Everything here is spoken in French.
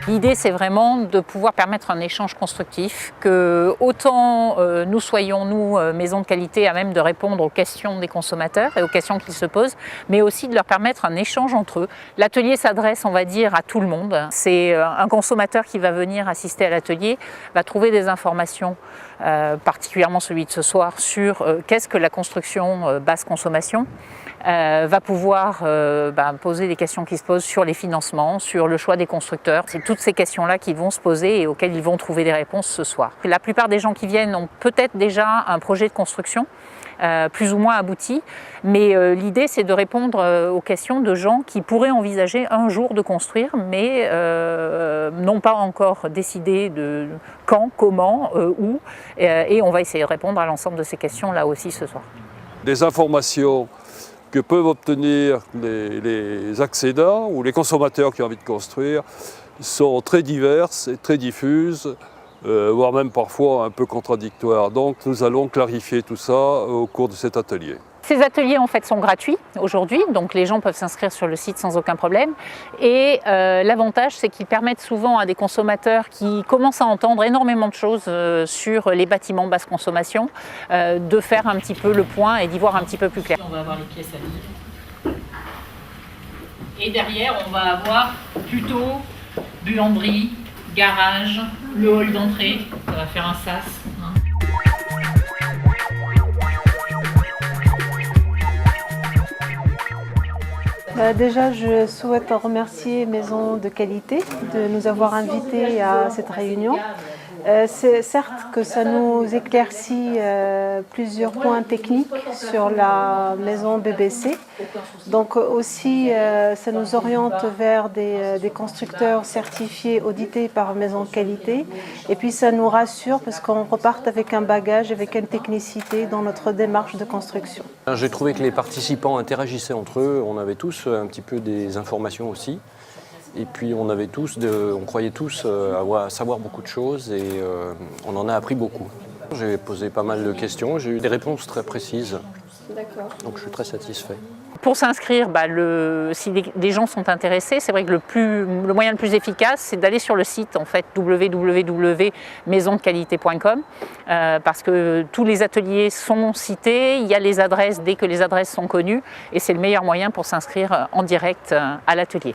L'idée, c'est vraiment de pouvoir permettre un échange constructif, que autant nous soyons, nous, maisons de qualité, à même de répondre aux questions des consommateurs et aux questions qu'ils se posent, mais aussi de leur permettre un échange entre eux. L'atelier s'adresse, on va dire, à tout le monde. C'est un consommateur qui va venir assister à l'atelier, va trouver des informations, particulièrement celui de ce soir, sur qu'est-ce que la construction basse consommation, va pouvoir poser des questions qui se posent sur les financements, sur le choix des constructeurs. C'est toutes ces questions-là qui vont se poser et auxquelles ils vont trouver des réponses ce soir. La plupart des gens qui viennent ont peut-être déjà un projet de construction, plus ou moins abouti, mais l'idée c'est de répondre aux questions de gens qui pourraient envisager un jour de construire, mais n'ont pas encore décidé de quand, comment, où, et on va essayer de répondre à l'ensemble de ces questions là aussi ce soir. Des informations que peuvent obtenir les accédants ou les consommateurs qui ont envie de construire sont très diverses et très diffuses, voire même parfois un peu contradictoires. Donc nous allons clarifier tout ça au cours de cet atelier. Ces ateliers en fait sont gratuits aujourd'hui, donc les gens peuvent s'inscrire sur le site sans aucun problème. Et l'avantage, c'est qu'ils permettent souvent à des consommateurs qui commencent à entendre énormément de choses sur les bâtiments basse consommation de faire un petit peu le point et d'y voir un petit peu plus clair. On va avoir les pièces à vivre. Et derrière, on va avoir plutôt buanderie, garage, le hall d'entrée. Ça va faire un sas. Déjà, je souhaite remercier Maison de Qualité de nous avoir invités à cette réunion. C'est certes que ça nous éclaircit plusieurs points techniques sur la maison BBC. Donc aussi, ça nous oriente vers des constructeurs certifiés, audités par Maison de Qualité. Et puis ça nous rassure parce qu'on repart avec un bagage, avec une technicité dans notre démarche de construction. J'ai trouvé que les participants interagissaient entre eux. On avait tous un petit peu des informations aussi. Et puis on croyait tous savoir beaucoup de choses et on en a appris beaucoup. J'ai posé pas mal de questions, j'ai eu des réponses très précises. D'accord. Donc je suis très satisfait. Pour s'inscrire, si des gens sont intéressés, c'est vrai que le moyen le plus efficace, c'est d'aller sur le site en fait, www.maisondequalité.com parce que tous les ateliers sont cités, il y a les adresses dès que les adresses sont connues et c'est le meilleur moyen pour s'inscrire en direct à l'atelier.